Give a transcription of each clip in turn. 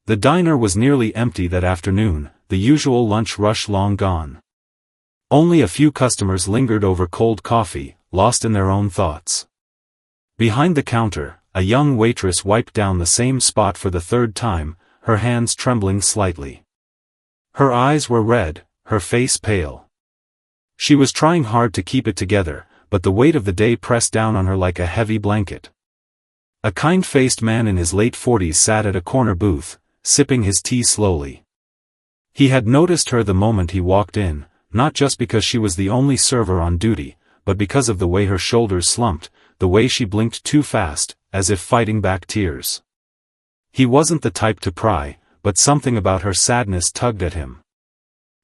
The diner was nearly empty that afternoon, the usual lunch rush long gone. Only a few customers lingered over cold coffee, lost in their own thoughts. Behind the counter, a young waitress wiped down the same spot for the third time, her hands trembling slightly. Her eyes were red, her face pale. She was trying hard to keep it together, but the weight of the day pressed down on her like a heavy blanket. A kind-faced man in his late 40s sat at a corner booth, sipping his tea slowly. He had noticed her the moment he walked in, not just because she was the only server on duty, but because of the way her shoulders slumped, the way she blinked too fast, as if fighting back tears. He wasn't the type to pry, but something about her sadness tugged at him.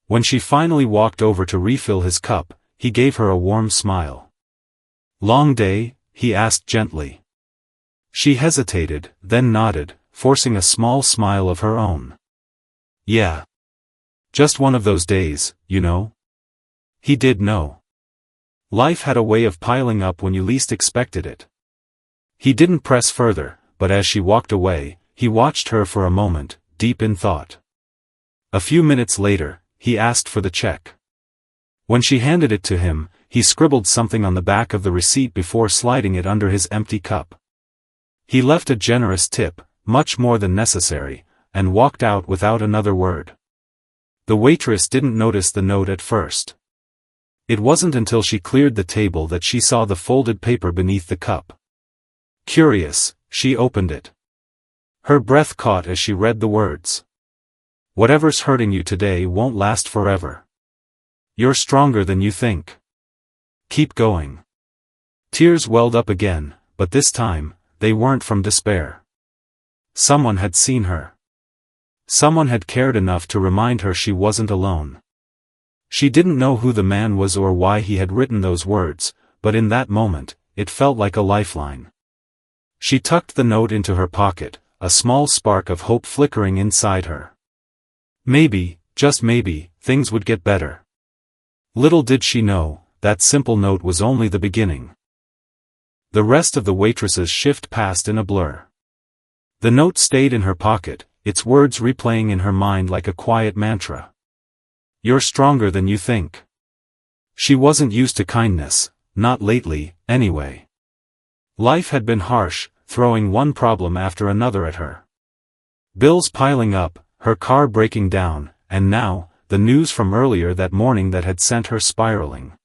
When she finally walked over to refill his cup, he gave her a warm smile. "Long day?" he asked gently. She hesitated, then nodded, forcing a small smile of her own. "Yeah. Just one of those days, you know." He did know. Life had a way of piling up when you least expected it. He didn't press further, but as she walked away, he watched her for a moment, deep in thought. A few minutes later, he asked for the check. When she handed it to him, he scribbled something on the back of the receipt before sliding it under his empty cup. He left a generous tip, much more than necessary, and walked out without another word. The waitress didn't notice the note at first. It wasn't until she cleared the table that she saw the folded paper beneath the cup. Curious, she opened it. Her breath caught as she read the words. "Whatever's hurting you today won't last forever. You're stronger than you think. Keep going." Tears welled up again, but this time, they weren't from despair. Someone had seen her. Someone had cared enough to remind her she wasn't alone. She didn't know who the man was or why he had written those words, but in that moment, it felt like a lifeline. She tucked the note into her pocket, a small spark of hope flickering inside her. Maybe, just maybe, things would get better. Little did she know, that simple note was only the beginning. The rest of the waitress's shift passed in a blur. The note stayed in her pocket, its words replaying in her mind like a quiet mantra. "You're stronger than you think." She wasn't used to kindness, not lately, anyway. Life had been harsh, throwing one problem after another at her. Bills piling up, her car breaking down, and now, the news from earlier that morning that had sent her spiraling.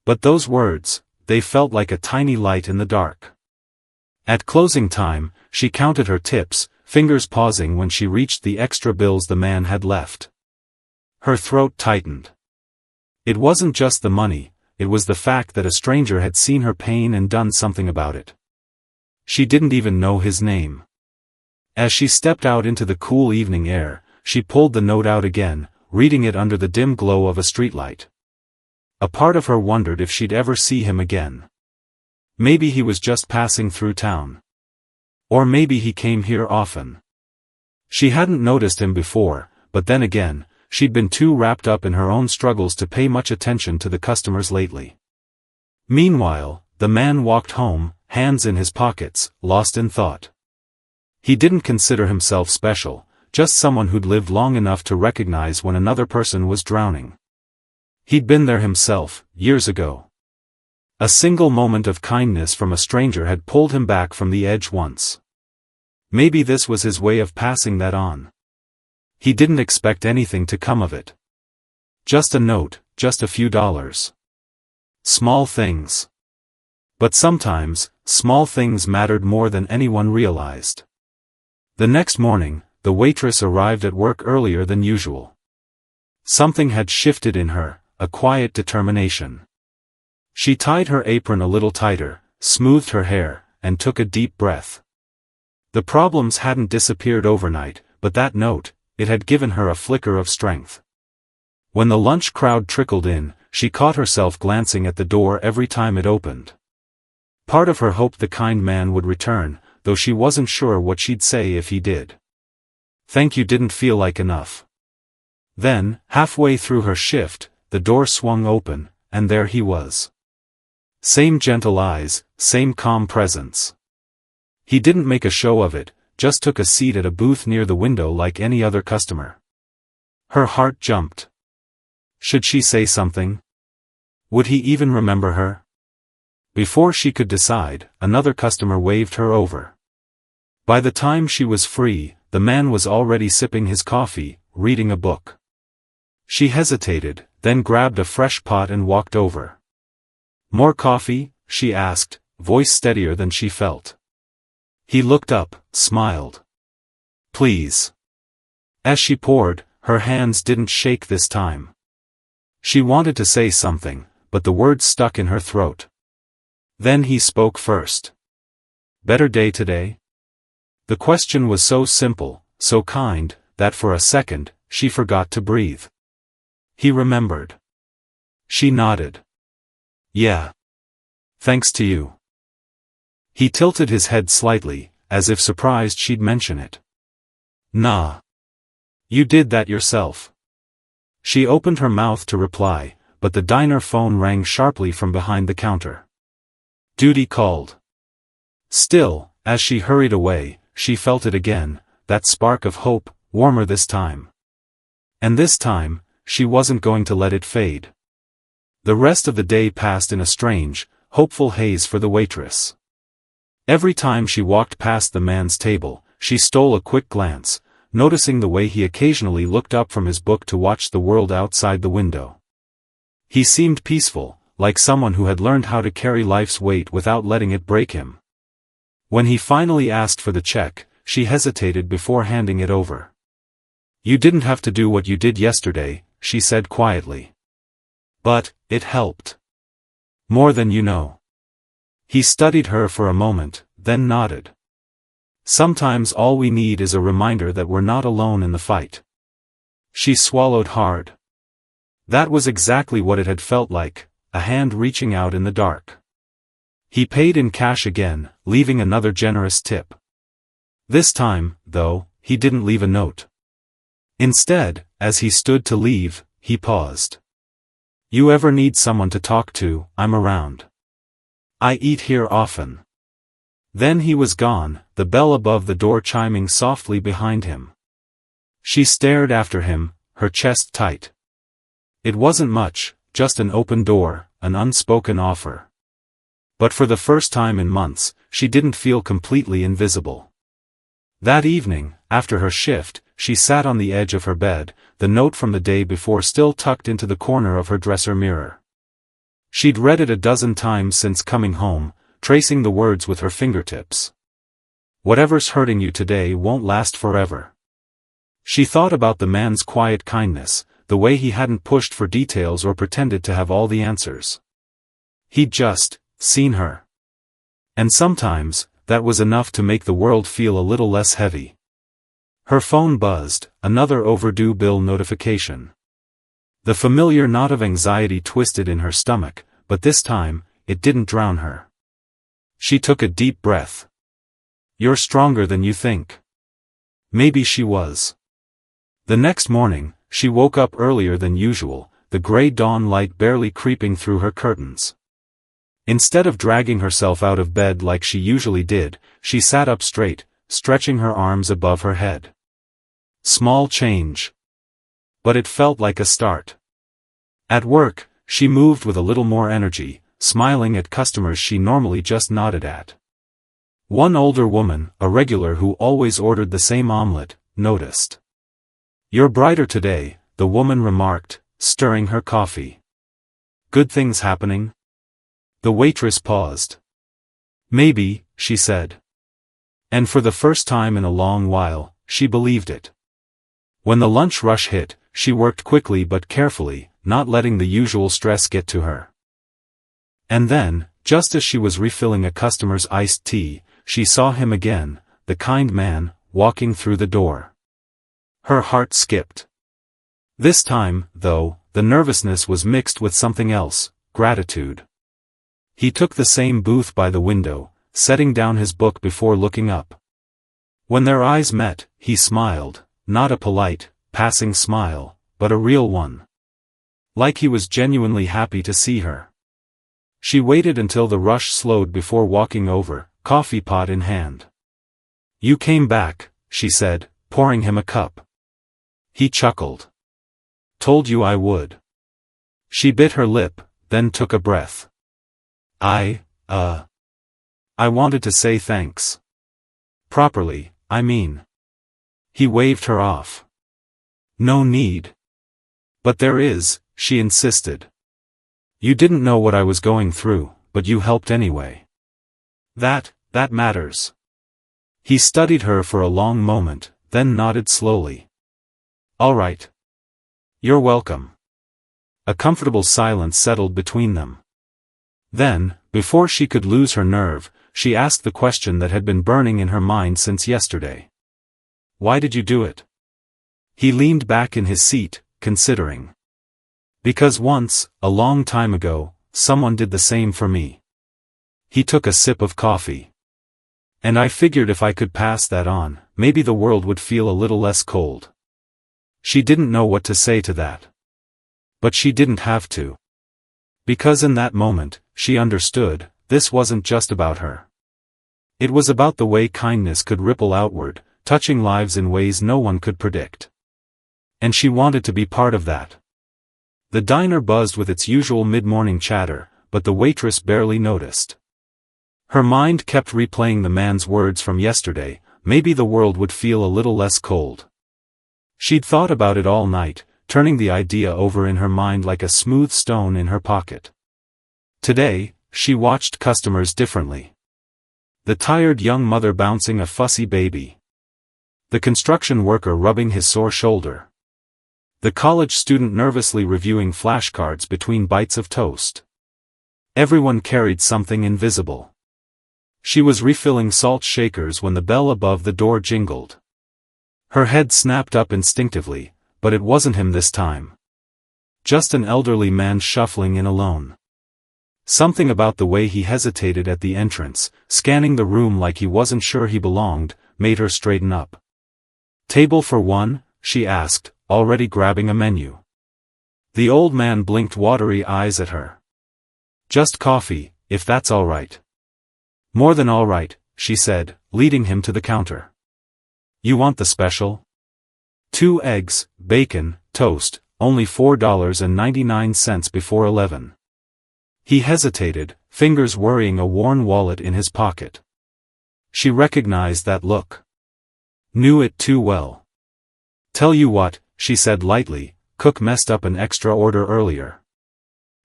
But those words, they felt like a tiny light in the dark. At closing time, she counted her tips, fingers pausing when she reached the extra bills the man had left. Her throat tightened. It wasn't just the money, it was the fact that a stranger had seen her pain and done something about it. She didn't even know his name. As she stepped out into the cool evening air, she pulled the note out again, reading it under the dim glow of a streetlight. A part of her wondered if she'd ever see him again. Maybe he was just passing through town. Or maybe he came here often. She hadn't noticed him before, but then again, she'd been too wrapped up in her own struggles to pay much attention to the customers lately. Meanwhile, the man walked home, hands in his pockets, lost in thought. He didn't consider himself special, just someone who'd lived long enough to recognize when another person was drowning. He'd been there himself, years ago. A single moment of kindness from a stranger had pulled him back from the edge once. Maybe this was his way of passing that on. He didn't expect anything to come of it. Just a note, just a few dollars. Small things. But sometimes, small things mattered more than anyone realized. The next morning, the waitress arrived at work earlier than usual. Something had shifted in her, a quiet determination. She tied her apron a little tighter, smoothed her hair, and took a deep breath. The problems hadn't disappeared overnight, but that note, it had given her a flicker of strength. When the lunch crowd trickled in, she caught herself glancing at the door every time it opened. Part of her hoped the kind man would return, though she wasn't sure what she'd say if he did. "Thank you" didn't feel like enough. Then, halfway through her shift, the door swung open, and there he was. Same gentle eyes, same calm presence. He didn't make a show of it, just took a seat at a booth near the window like any other customer. Her heart jumped. Should she say something? Would he even remember her? Before she could decide, another customer waved her over. By the time she was free, the man was already sipping his coffee, reading a book. She hesitated, then grabbed a fresh pot and walked over. "More coffee?" she asked, voice steadier than she felt. He looked up, smiled. "Please." As she poured, her hands didn't shake this time. She wanted to say something, but the words stuck in her throat. Then he spoke first. "Better day today?" The question was so simple, so kind, that for a second, she forgot to breathe. He remembered. She nodded. "Yeah. Thanks to you." He tilted his head slightly, as if surprised she'd mention it. "Nah. You did that yourself." She opened her mouth to reply, but the diner phone rang sharply from behind the counter. Duty called. Still, as she hurried away, she felt it again, that spark of hope, warmer this time. And this time, she wasn't going to let it fade. The rest of the day passed in a strange, hopeful haze for the waitress. Every time she walked past the man's table, she stole a quick glance, noticing the way he occasionally looked up from his book to watch the world outside the window. He seemed peaceful, like someone who had learned how to carry life's weight without letting it break him. When he finally asked for the check, she hesitated before handing it over. "You didn't have to do what you did yesterday," she said quietly. "But, it helped. More than you know." He studied her for a moment, then nodded. "Sometimes all we need is a reminder that we're not alone in the fight." She swallowed hard. That was exactly what it had felt like, a hand reaching out in the dark. He paid in cash again, leaving another generous tip. This time, though, he didn't leave a note. Instead, as he stood to leave, he paused. "You ever need someone to talk to, I'm around. I eat here often." Then he was gone, the bell above the door chiming softly behind him. She stared after him, her chest tight. It wasn't much, just an open door, an unspoken offer. But for the first time in months, she didn't feel completely invisible. That evening, after her shift, she sat on the edge of her bed, the note from the day before still tucked into the corner of her dresser mirror. She'd read it a dozen times since coming home, tracing the words with her fingertips. "Whatever's hurting you today won't last forever." She thought about the man's quiet kindness, the way he hadn't pushed for details or pretended to have all the answers. He'd just seen her. And sometimes, that was enough to make the world feel a little less heavy. Her phone buzzed, another overdue bill notification. The familiar knot of anxiety twisted in her stomach, but this time, it didn't drown her. She took a deep breath. "You're stronger than you think." Maybe she was. The next morning, she woke up earlier than usual, the gray dawn light barely creeping through her curtains. Instead of dragging herself out of bed like she usually did, she sat up straight, stretching her arms above her head. Small change. But it felt like a start. At work, she moved with a little more energy, smiling at customers she normally just nodded at. One older woman, a regular who always ordered the same omelette, noticed. "You're brighter today," the woman remarked, stirring her coffee. "Good things happening?" The waitress paused. "Maybe," she said. And for the first time in a long while, she believed it. When the lunch rush hit, she worked quickly but carefully, not letting the usual stress get to her. And then, just as she was refilling a customer's iced tea, she saw him again, the kind man, walking through the door. Her heart skipped. This time, though, the nervousness was mixed with something else, gratitude. He took the same booth by the window, setting down his book before looking up. When their eyes met, he smiled, not a polite, passing smile, but a real one. Like he was genuinely happy to see her. She waited until the rush slowed before walking over, coffee pot in hand. You came back, she said, pouring him a cup. He chuckled. Told you I would. She bit her lip, then took a breath. I wanted to say thanks. Properly, I mean. He waved her off. No need. But there is, she insisted. You didn't know what I was going through, but you helped anyway. That matters. He studied her for a long moment, then nodded slowly. All right. You're welcome. A comfortable silence settled between them. Then, before she could lose her nerve, she asked the question that had been burning in her mind since yesterday. Why did you do it? He leaned back in his seat, considering. Because once, a long time ago, someone did the same for me. He took a sip of coffee. And I figured if I could pass that on, maybe the world would feel a little less cold. She didn't know what to say to that. But she didn't have to. Because in that moment, she understood, this wasn't just about her. It was about the way kindness could ripple outward, touching lives in ways no one could predict. And she wanted to be part of that. The diner buzzed with its usual mid-morning chatter, but the waitress barely noticed. Her mind kept replaying the man's words from yesterday, maybe the world would feel a little less cold. She'd thought about it all night, turning the idea over in her mind like a smooth stone in her pocket. Today, she watched customers differently. The tired young mother bouncing a fussy baby. The construction worker rubbing his sore shoulder. The college student nervously reviewing flashcards between bites of toast. Everyone carried something invisible. She was refilling salt shakers when the bell above the door jingled. Her head snapped up instinctively, but it wasn't him this time. Just an elderly man shuffling in alone. Something about the way he hesitated at the entrance, scanning the room like he wasn't sure he belonged, made her straighten up. Table for one? She asked, already grabbing a menu. The old man blinked watery eyes at her. Just coffee, if that's all right. More than all right, she said, leading him to the counter. You want the special? 2 eggs, bacon, toast, only $4.99 before 11. He hesitated, fingers worrying a worn wallet in his pocket. She recognized that look. Knew it too well. Tell you what, she said lightly, cook messed up an extra order earlier.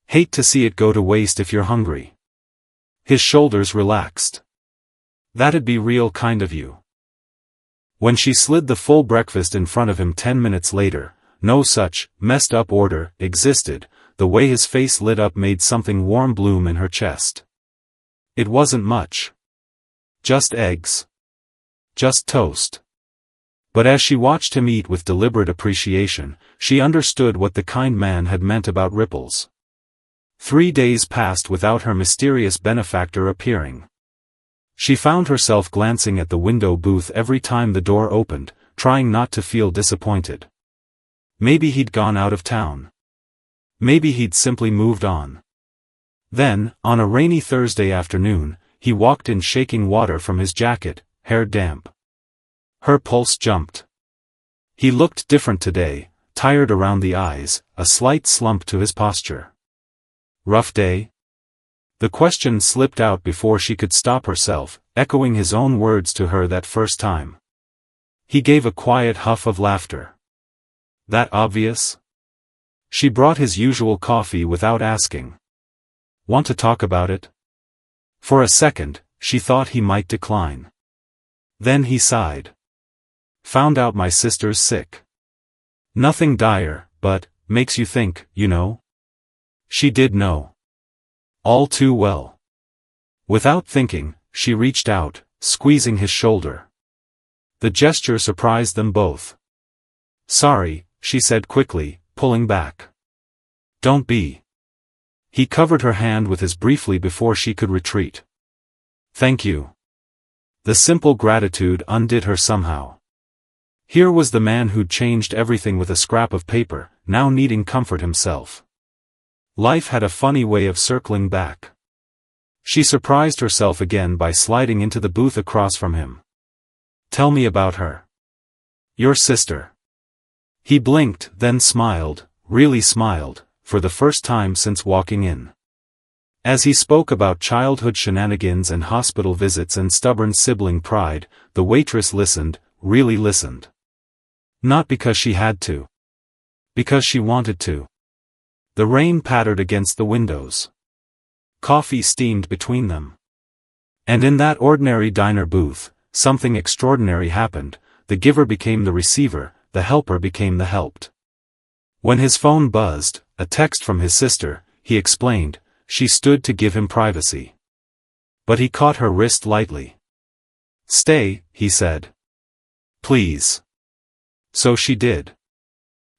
Hate to see it go to waste if you're hungry. His shoulders relaxed. That'd be real kind of you. When she slid the full breakfast in front of him 10 minutes later, no such messed up order existed. The way his face lit up made something warm bloom in her chest. It wasn't much. Just eggs. Just toast. But as she watched him eat with deliberate appreciation, she understood what the kind man had meant about ripples. 3 days passed without her mysterious benefactor appearing. She found herself glancing at the window booth every time the door opened, trying not to feel disappointed. Maybe he'd gone out of town. Maybe he'd simply moved on. Then, on a rainy Thursday afternoon, he walked in shaking water from his jacket, hair damp. Her pulse jumped. He looked different today, tired around the eyes, a slight slump to his posture. Rough day? The question slipped out before she could stop herself, echoing his own words to her that first time. He gave a quiet huff of laughter. That obvious? She brought his usual coffee without asking. Want to talk about it? For a second, she thought he might decline. Then he sighed. Found out my sister's sick. Nothing dire, but, makes you think, you know? She did know. All too well. Without thinking, she reached out, squeezing his shoulder. The gesture surprised them both. Sorry, she said quickly, pulling back. Don't be. He covered her hand with his briefly before she could retreat. Thank you. The simple gratitude undid her somehow. Here was the man who'd changed everything with a scrap of paper, now needing comfort himself. Life had a funny way of circling back. She surprised herself again by sliding into the booth across from him. Tell me about her. Your sister. He blinked, then smiled, really smiled, for the first time since walking in. As he spoke about childhood shenanigans and hospital visits and stubborn sibling pride, the waitress listened, really listened. Not because she had to. Because she wanted to. The rain pattered against the windows. Coffee steamed between them. And in that ordinary diner booth, something extraordinary happened. The giver became the receiver, the helper became the helped. When his phone buzzed, a text from his sister, he explained, she stood to give him privacy. But he caught her wrist lightly. Stay, he said. Please. So she did.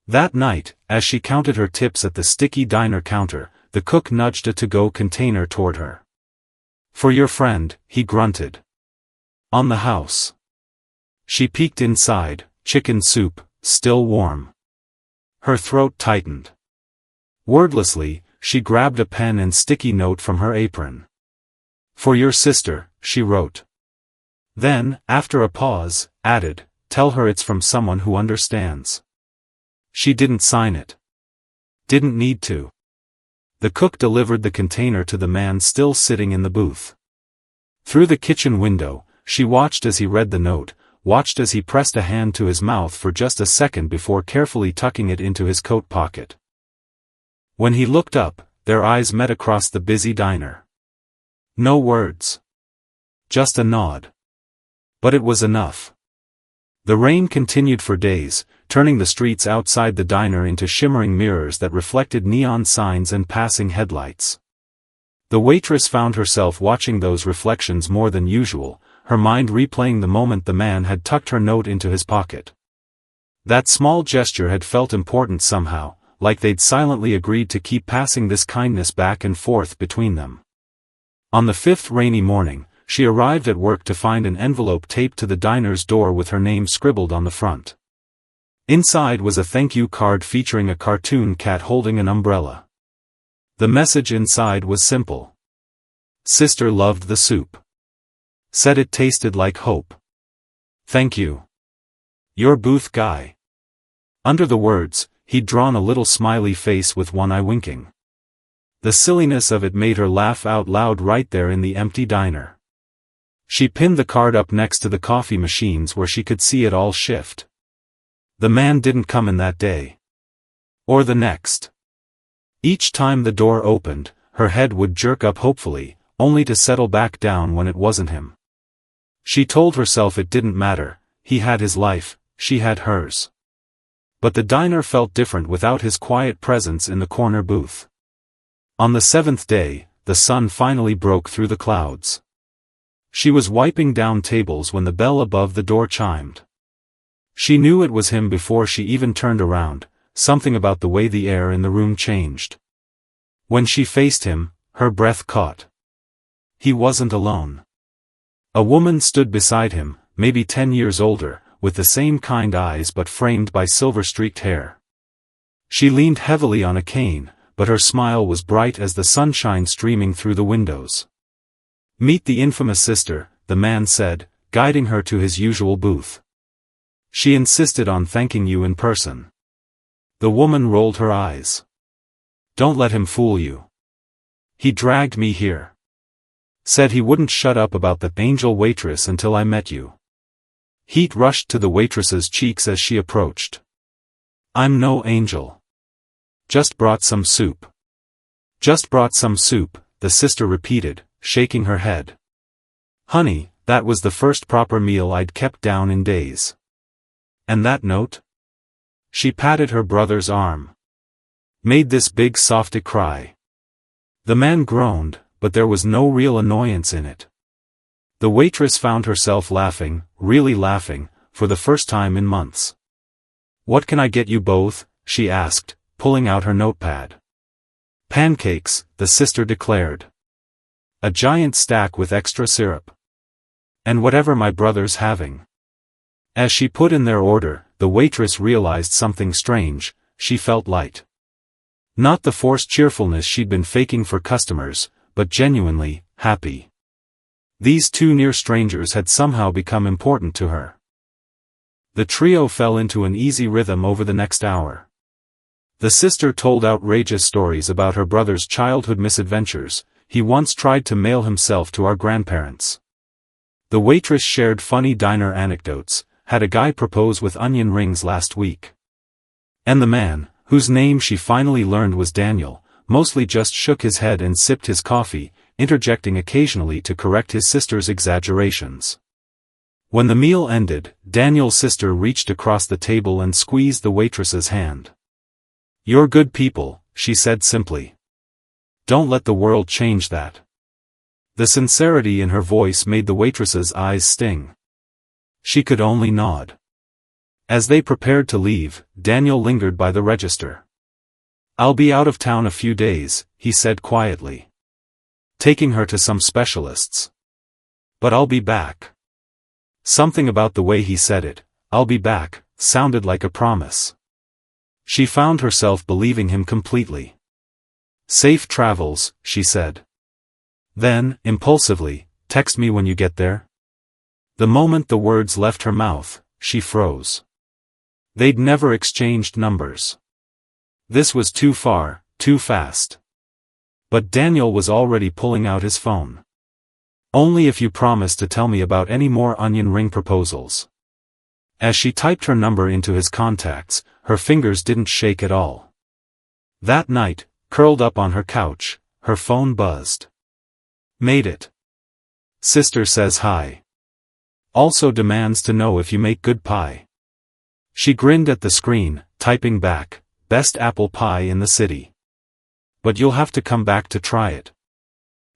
That night, as she counted her tips at the sticky diner counter, the cook nudged a to-go container toward her. For your friend, he grunted. On the house. She peeked inside, chicken soup, still warm. Her throat tightened. Wordlessly, she grabbed a pen and sticky note from her apron. For your sister, she wrote. Then, after a pause, added, tell her it's from someone who understands. She didn't sign it. Didn't need to. The cook delivered the container to the man still sitting in the booth. Through the kitchen window, she watched as he read the note, watched as he pressed a hand to his mouth for just a second before carefully tucking it into his coat pocket. When he looked up, their eyes met across the busy diner. No words. Just a nod. But it was enough. The rain continued for days, turning the streets outside the diner into shimmering mirrors that reflected neon signs and passing headlights. The waitress found herself watching those reflections more than usual, her mind replaying the moment the man had tucked her note into his pocket. That small gesture had felt important somehow, like they'd silently agreed to keep passing this kindness back and forth between them. On the fifth rainy morning, she arrived at work to find an envelope taped to the diner's door with her name scribbled on the front. Inside was a thank you card featuring a cartoon cat holding an umbrella. The message inside was simple. Sister loved the soup. Said it tasted like hope. Thank you. Your booth guy. Under the words, he'd drawn a little smiley face with one eye winking. The silliness of it made her laugh out loud right there in the empty diner. She pinned the card up next to the coffee machines where she could see it all shift. The man didn't come in that day. Or the next. Each time the door opened, her head would jerk up hopefully, only to settle back down when it wasn't him. She told herself it didn't matter, he had his life, she had hers. But the diner felt different without his quiet presence in the corner booth. On the seventh day, the sun finally broke through the clouds. She was wiping down tables when the bell above the door chimed. She knew it was him before she even turned around, something about the way the air in the room changed. When she faced him, her breath caught. He wasn't alone. A woman stood beside him, maybe 10 years older, with the same kind eyes but framed by silver-streaked hair. She leaned heavily on a cane, but her smile was bright as the sunshine streaming through the windows. Meet the infamous sister, the man said, guiding her to his usual booth. She insisted on thanking you in person. The woman rolled her eyes. Don't let him fool you. He dragged me here. Said he wouldn't shut up about the angel waitress until I met you. Heat rushed to the waitress's cheeks as she approached. I'm no angel. Just brought some soup. Just brought some soup, the sister repeated, shaking her head. Honey, that was the first proper meal I'd kept down in days. And that note? She patted her brother's arm. Made this big softy cry. The man groaned, but there was no real annoyance in it. The waitress found herself laughing, really laughing, for the first time in months. What can I get you both? She asked, pulling out her notepad. Pancakes, the sister declared. A giant stack with extra syrup. And whatever my brother's having. As she put in their order, the waitress realized something strange, she felt light. Not the forced cheerfulness she'd been faking for customers, but genuinely happy. These two near strangers had somehow become important to her. The trio fell into an easy rhythm over the next hour. The sister told outrageous stories about her brother's childhood misadventures. He once tried to mail himself to our grandparents. The waitress shared funny diner anecdotes. Had a guy propose with onion rings last week. And the man, whose name she finally learned was Daniel, mostly just shook his head and sipped his coffee, interjecting occasionally to correct his sister's exaggerations. When the meal ended, Daniel's sister reached across the table and squeezed the waitress's hand. "You're good people," she said simply. "Don't let the world change that." The sincerity in her voice made the waitress's eyes sting. She could only nod. As they prepared to leave, Daniel lingered by the register. "I'll be out of town a few days," he said quietly. "Taking her to some specialists. But I'll be back." Something about the way he said it, "I'll be back," sounded like a promise. She found herself believing him completely. "Safe travels," she said. Then, impulsively, "Text me when you get there." The moment the words left her mouth, she froze. They'd never exchanged numbers. This was too far, too fast. But Daniel was already pulling out his phone. "Only if you promise to tell me about any more onion ring proposals." As she typed her number into his contacts, her fingers didn't shake at all. That night, curled up on her couch, her phone buzzed. "Made it. Sister says hi. Also demands to know if you make good pie." She grinned at the screen, typing back, "Best apple pie in the city. But you'll have to come back to try it."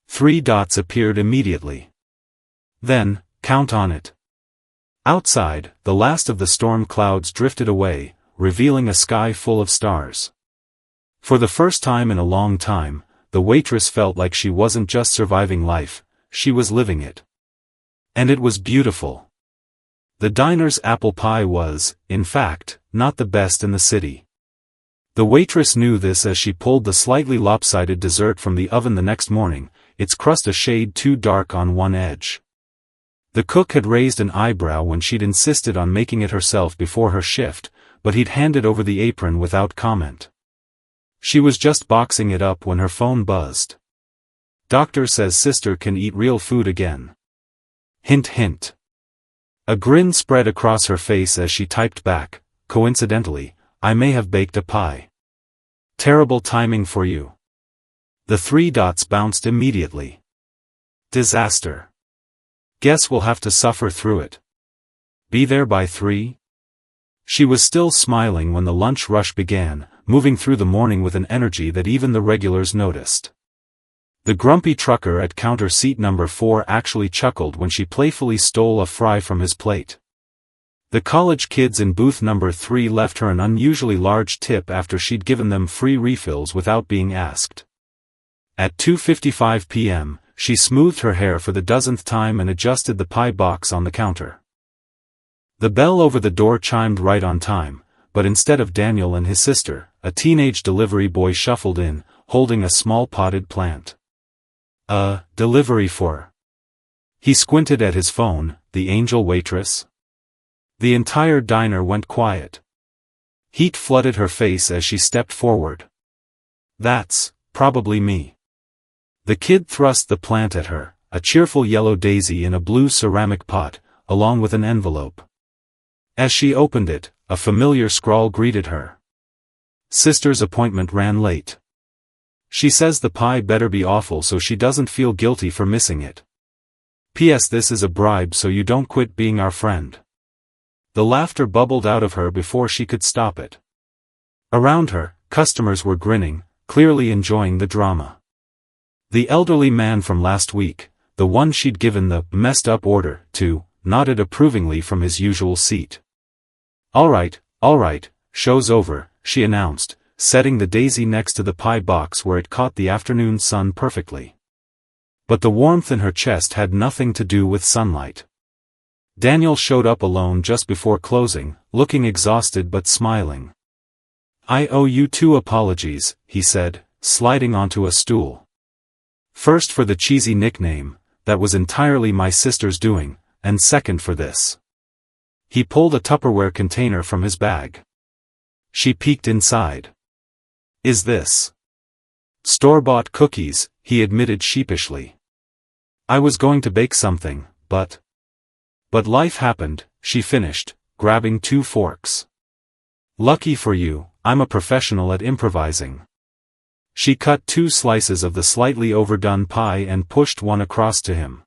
3 dots appeared immediately. Then, "Count on it." Outside, the last of the storm clouds drifted away, revealing a sky full of stars. For the first time in a long time, the waitress felt like she wasn't just surviving life, she was living it. And it was beautiful. The diner's apple pie was, in fact, not the best in the city. The waitress knew this as she pulled the slightly lopsided dessert from the oven the next morning, its crust a shade too dark on one edge. The cook had raised an eyebrow when she'd insisted on making it herself before her shift, but he'd handed over the apron without comment. She was just boxing it up when her phone buzzed. "Doctor says sister can eat real food again. Hint hint." A grin spread across her face as she typed back, "Coincidentally, I may have baked a pie. Terrible timing for you." The 3 dots bounced immediately. "Disaster. Guess we'll have to suffer through it. Be there by 3? She was still smiling when the lunch rush began, moving through the morning with an energy that even the regulars noticed. The grumpy trucker at counter seat number 4 actually chuckled when she playfully stole a fry from his plate. The college kids in booth number 3 left her an unusually large tip after she'd given them free refills without being asked. At 2:55 p.m., she smoothed her hair for the dozenth time and adjusted the pie box on the counter. The bell over the door chimed right on time, but instead of Daniel and his sister, a teenage delivery boy shuffled in, holding a small potted plant. Delivery for?" He squinted at his phone, "The angel waitress?" The entire diner went quiet. Heat flooded her face as she stepped forward. "That's probably me." The kid thrust the plant at her, a cheerful yellow daisy in a blue ceramic pot, along with an envelope. As she opened it, a familiar scrawl greeted her. "Sister's appointment ran late. She says the pie better be awful so she doesn't feel guilty for missing it. P.S. This is a bribe so you don't quit being our friend." The laughter bubbled out of her before she could stop it. Around her, customers were grinning, clearly enjoying the drama. The elderly man from last week, the one she'd given the messed up order to, nodded approvingly from his usual seat. All right, show's over," she announced, setting the daisy next to the pie box where it caught the afternoon sun perfectly. But the warmth in her chest had nothing to do with sunlight. Daniel showed up alone just before closing, looking exhausted but smiling. "I owe you 2 apologies," he said, sliding onto a stool. "First for the cheesy nickname, that was entirely my sister's doing, and second for this. He pulled a Tupperware container from his bag. She peeked inside. Is this store-bought cookies? He admitted sheepishly. I was going to bake something, but life happened, she finished, grabbing 2 forks. Lucky for you, I'm a professional at improvising. She cut 2 slices of the slightly overdone pie and pushed one across to him.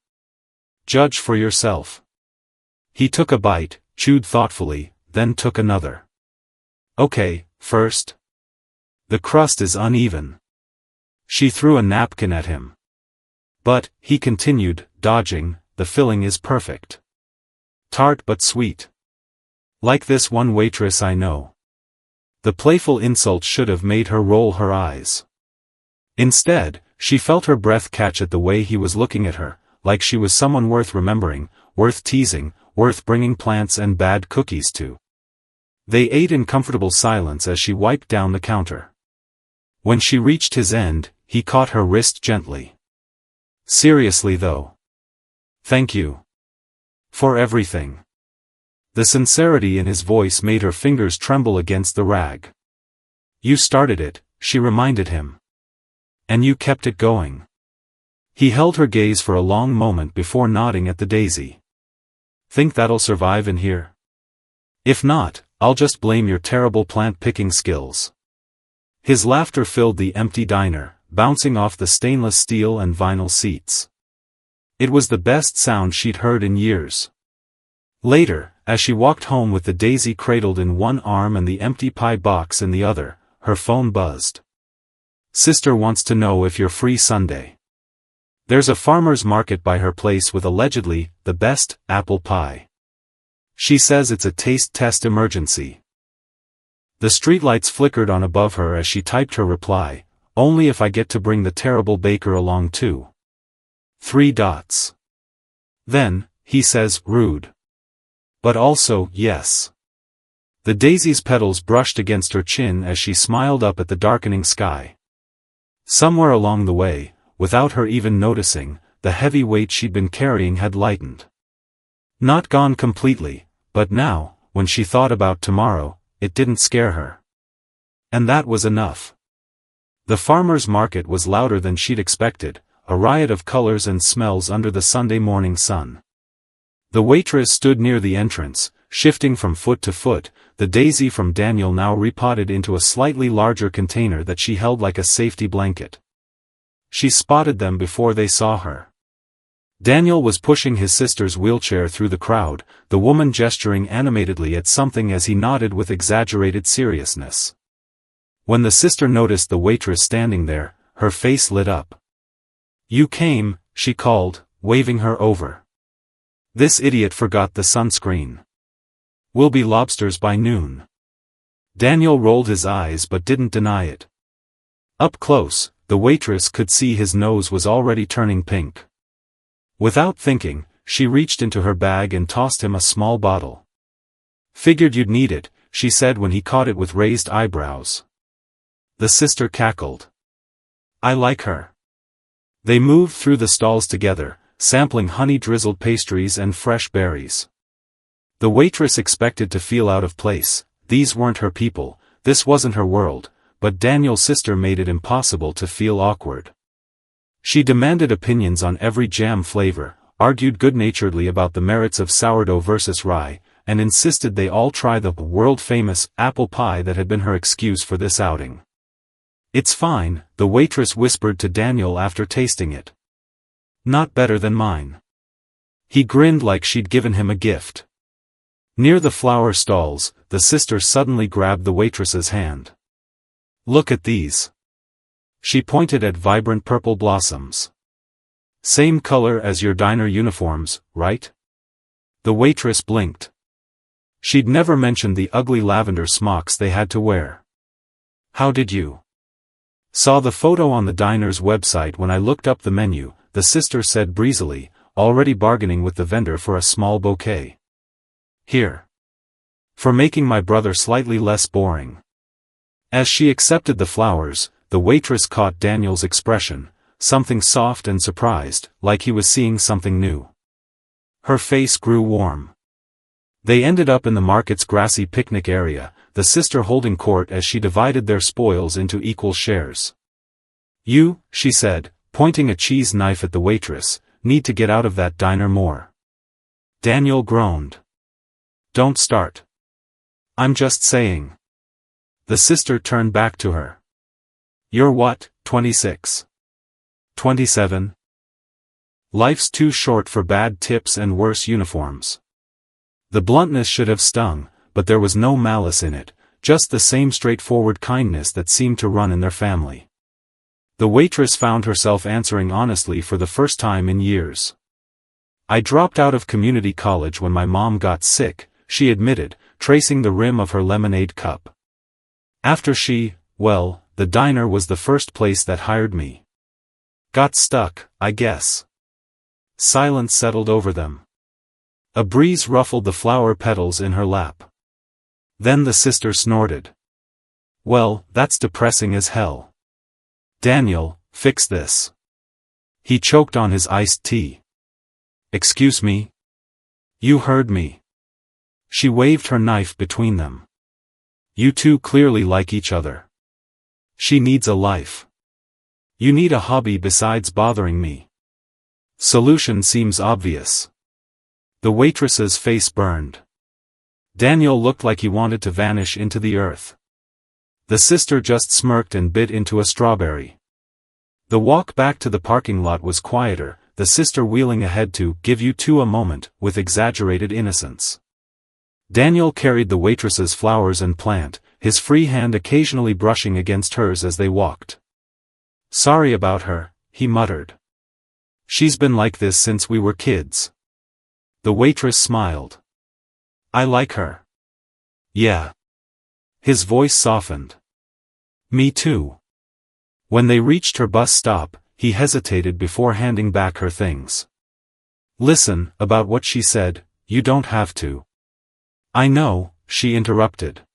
Judge for yourself. He took a bite, chewed thoughtfully, then took another. Okay, first. The crust is uneven. She threw a napkin at him. But, he continued, dodging, the filling is perfect. Tart but sweet. Like this one waitress I know. The playful insult should have made her roll her eyes. Instead, she felt her breath catch at the way he was looking at her, like she was someone worth remembering, worth teasing, worth bringing plants and bad cookies to. They ate in comfortable silence as she wiped down the counter. When she reached his end, he caught her wrist gently. Seriously though. Thank you. For everything. The sincerity in his voice made her fingers tremble against the rag. You started it, she reminded him. And you kept it going. He held her gaze for a long moment before nodding at the daisy. Think that'll survive in here? If not, I'll just blame your terrible plant-picking skills. His laughter filled the empty diner, bouncing off the stainless steel and vinyl seats. It was the best sound she'd heard in years. Later, as she walked home with the daisy cradled in one arm and the empty pie box in the other, her phone buzzed. Sister wants to know if you're free Sunday. There's a farmer's market by her place with allegedly the best apple pie. She says it's a taste test emergency. The streetlights flickered on above her as she typed her reply, only if I get to bring the terrible baker along too. 3 dots. Then, he says, rude. But also, yes. The daisy's petals brushed against her chin as she smiled up at the darkening sky. Somewhere along the way, without her even noticing, the heavy weight she'd been carrying had lightened. Not gone completely, but now, when she thought about tomorrow, it didn't scare her. And that was enough. The farmer's market was louder than she'd expected, a riot of colors and smells under the Sunday morning sun. The waitress stood near the entrance, shifting from foot to foot, the daisy from Daniel now repotted into a slightly larger container that she held like a safety blanket. She spotted them before they saw her. Daniel was pushing his sister's wheelchair through the crowd, the woman gesturing animatedly at something as he nodded with exaggerated seriousness. When the sister noticed the waitress standing there, her face lit up. You came, she called, waving her over. This idiot forgot the sunscreen. We'll be lobsters by noon. Daniel rolled his eyes but didn't deny it. Up close, the waitress could see his nose was already turning pink. Without thinking, she reached into her bag and tossed him a small bottle. Figured you'd need it, she said when he caught it with raised eyebrows. The sister cackled. I like her. They moved through the stalls together, sampling honey-drizzled pastries and fresh berries. The waitress expected to feel out of place. These weren't her people, this wasn't her world, but Daniel's sister made it impossible to feel awkward. She demanded opinions on every jam flavor, argued good-naturedly about the merits of sourdough versus rye, and insisted they all try the world-famous apple pie that had been her excuse for this outing. It's fine, the waitress whispered to Daniel after tasting it. Not better than mine. He grinned like she'd given him a gift. Near the flower stalls, the sister suddenly grabbed the waitress's hand. Look at these. She pointed at vibrant purple blossoms. Same color as your diner uniforms, right? The waitress blinked. She'd never mentioned the ugly lavender smocks they had to wear. How did you? Saw the photo on the diner's website when I looked up the menu, the sister said breezily, already bargaining with the vendor for a small bouquet. Here. For making my brother slightly less boring. As she accepted the flowers, the waitress caught Daniel's expression, something soft and surprised, like he was seeing something new. Her face grew warm. They ended up in the market's grassy picnic area, the sister holding court as she divided their spoils into equal shares. "You," she said, pointing a cheese knife at the waitress, "need to get out of that diner more." Daniel groaned. "Don't start. I'm just saying." The sister turned back to her. "You're what, 26? 27? Life's too short for bad tips and worse uniforms." The bluntness should have stung, but there was no malice in it, just the same straightforward kindness that seemed to run in their family. The waitress found herself answering honestly for the first time in years. "I dropped out of community college when my mom got sick," she admitted, tracing the rim of her lemonade cup. "After well, the diner was the first place that hired me. Got stuck, I guess." Silence settled over them. A breeze ruffled the flower petals in her lap. Then the sister snorted. "Well, that's depressing as hell. Daniel, fix this." He choked on his iced tea. "Excuse me?" "You heard me." She waved her knife between them. "You two clearly like each other. She needs a life. You need a hobby besides bothering me." Solution seems obvious. The waitress's face burned. Daniel looked like he wanted to vanish into the earth. The sister just smirked and bit into a strawberry. The walk back to the parking lot was quieter, the sister wheeling ahead to give you two a moment, with exaggerated innocence. Daniel carried the waitress's flowers and plant, his free hand occasionally brushing against hers as they walked. "Sorry about her," he muttered. "She's been like this since we were kids." The waitress smiled. "I like her." "Yeah." His voice softened. "Me too." When they reached her bus stop, he hesitated before handing back her things. "Listen, about what she said, you don't have to." "I know," she interrupted.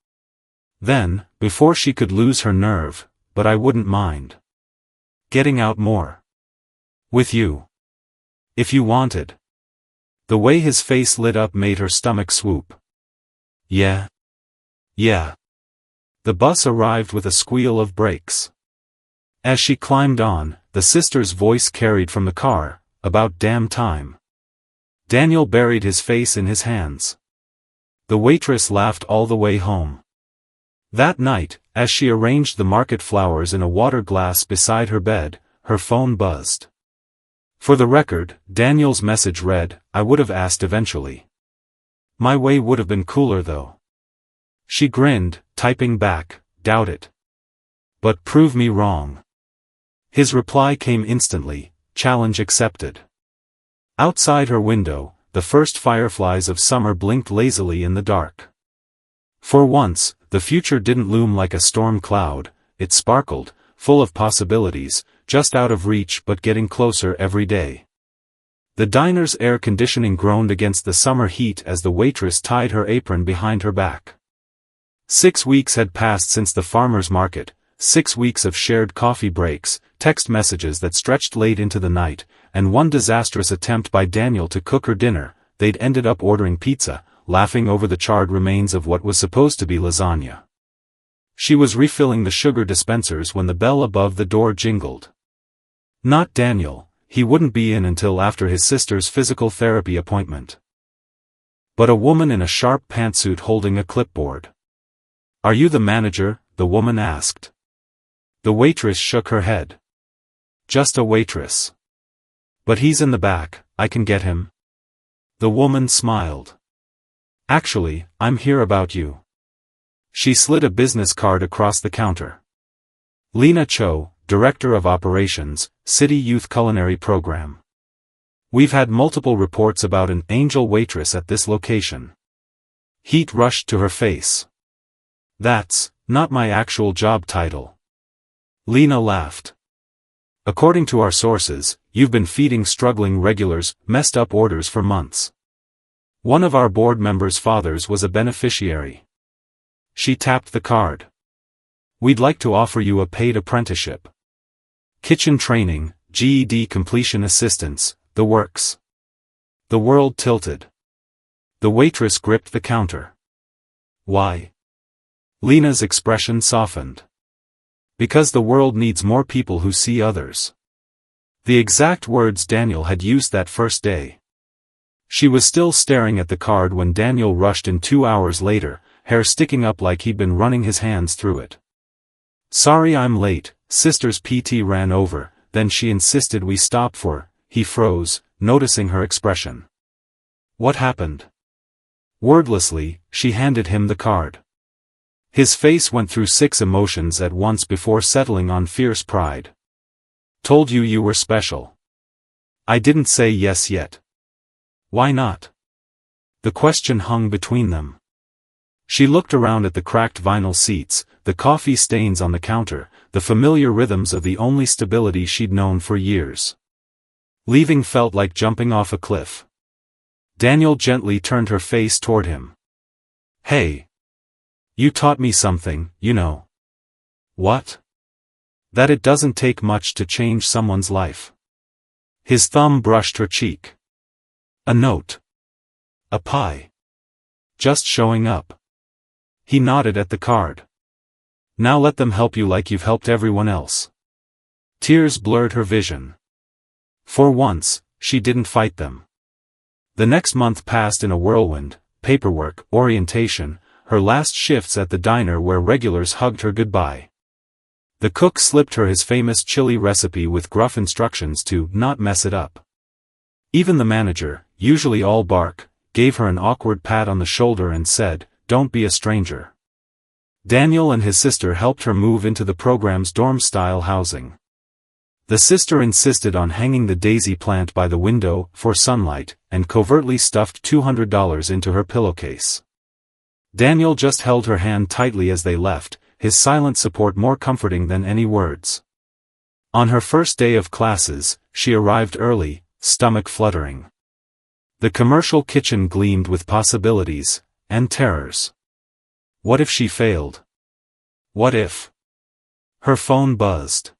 Then, before she could lose her nerve, "but I wouldn't mind getting out more with you. If you wanted." The way his face lit up made her stomach swoop. "Yeah. Yeah." The bus arrived with a squeal of brakes. As she climbed on, the sister's voice carried from the car, "About damn time." Daniel buried his face in his hands. The waitress laughed all the way home. That night, as she arranged the market flowers in a water glass beside her bed, her phone buzzed. For the record, Daniel's message read, "I would have asked eventually. My way would have been cooler though." She grinned, typing back, "Doubt it. But prove me wrong." His reply came instantly, "Challenge accepted." Outside her window, the first fireflies of summer blinked lazily in the dark. For once, the future didn't loom like a storm cloud, it sparkled, full of possibilities, just out of reach but getting closer every day. The diner's air conditioning groaned against the summer heat as the waitress tied her apron behind her back. 6 weeks had passed since the farmer's market, 6 weeks of shared coffee breaks, text messages that stretched late into the night, and one disastrous attempt by Daniel to cook her dinner. They'd ended up ordering pizza, laughing over the charred remains of what was supposed to be lasagna. She was refilling the sugar dispensers when the bell above the door jingled. Not Daniel, he wouldn't be in until after his sister's physical therapy appointment. But a woman in a sharp pantsuit holding a clipboard. "Are you the manager?" the woman asked. The waitress shook her head. "Just a waitress. But he's in the back, I can get him." The woman smiled. "Actually, I'm here about you." She slid a business card across the counter. "Lena Cho, Director of Operations, City Youth Culinary Program. We've had multiple reports about an angel waitress at this location." Heat rushed to her face. "That's not my actual job title." Lena laughed. "According to our sources, you've been feeding struggling regulars messed up orders for months. One of our board members' fathers was a beneficiary." She tapped the card. "We'd like to offer you a paid apprenticeship. Kitchen training, GED completion assistance, the works." The world tilted. The waitress gripped the counter. Why? Lena's expression softened. Because the world needs more people who see others. The exact words Daniel had used that first day. She was still staring at the card when Daniel rushed in 2 hours later, hair sticking up like he'd been running his hands through it. Sorry I'm late, sister's PT ran over, then she insisted we stop for. He froze, noticing her expression. What happened? Wordlessly, she handed him the card. His face went through 6 emotions at once before settling on fierce pride. Told you you were special. I didn't say yes yet. Why not? The question hung between them. She looked around at the cracked vinyl seats, the coffee stains on the counter, the familiar rhythms of the only stability she'd known for years. Leaving felt like jumping off a cliff. Daniel gently turned her face toward him. Hey. You taught me something, you know. What? That it doesn't take much to change someone's life. His thumb brushed her cheek. A note. A pie. Just showing up. He nodded at the card. Now let them help you like you've helped everyone else. Tears blurred her vision. For once, she didn't fight them. The next month passed in a whirlwind, paperwork, orientation, her last shifts at the diner where regulars hugged her goodbye. The cook slipped her his famous chili recipe with gruff instructions to not mess it up. Even the manager, usually all bark, gave her an awkward pat on the shoulder and said, "Don't be a stranger." Daniel and his sister helped her move into the program's dorm-style housing. The sister insisted on hanging the daisy plant by the window for sunlight, and covertly stuffed $200 into her pillowcase. Daniel just held her hand tightly as they left, his silent support more comforting than any words. On her first day of classes, she arrived early, stomach fluttering. The commercial kitchen gleamed with possibilities, and terrors. What if she failed? What if? Her phone buzzed.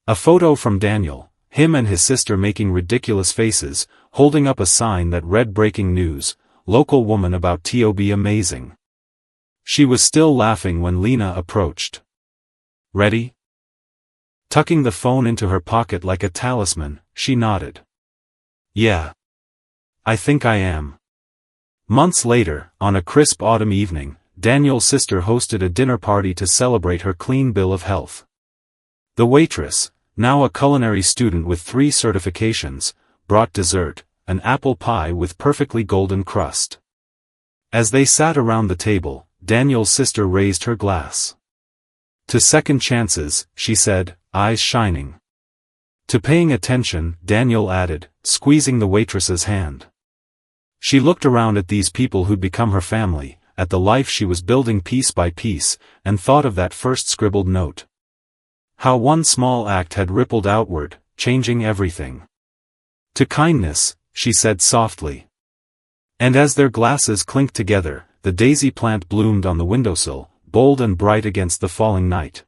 A photo from Daniel, him and his sister making ridiculous faces, holding up a sign that read breaking news, local woman about to be amazing. She was still laughing when Lena approached. Ready? Tucking the phone into her pocket like a talisman, she nodded. Yeah. I think I am. Months later, on a crisp autumn evening, Daniel's sister hosted a dinner party to celebrate her clean bill of health. The waitress, now a culinary student with 3 certifications, brought dessert, an apple pie with perfectly golden crust. As they sat around the table, Daniel's sister raised her glass. To second chances, she said, eyes shining. To paying attention, Daniel added, squeezing the waitress's hand. She looked around at these people who'd become her family, at the life she was building piece by piece, and thought of that first scribbled note. How one small act had rippled outward, changing everything. To kindness, she said softly. And as their glasses clinked together, the daisy plant bloomed on the windowsill, bold and bright against the falling night.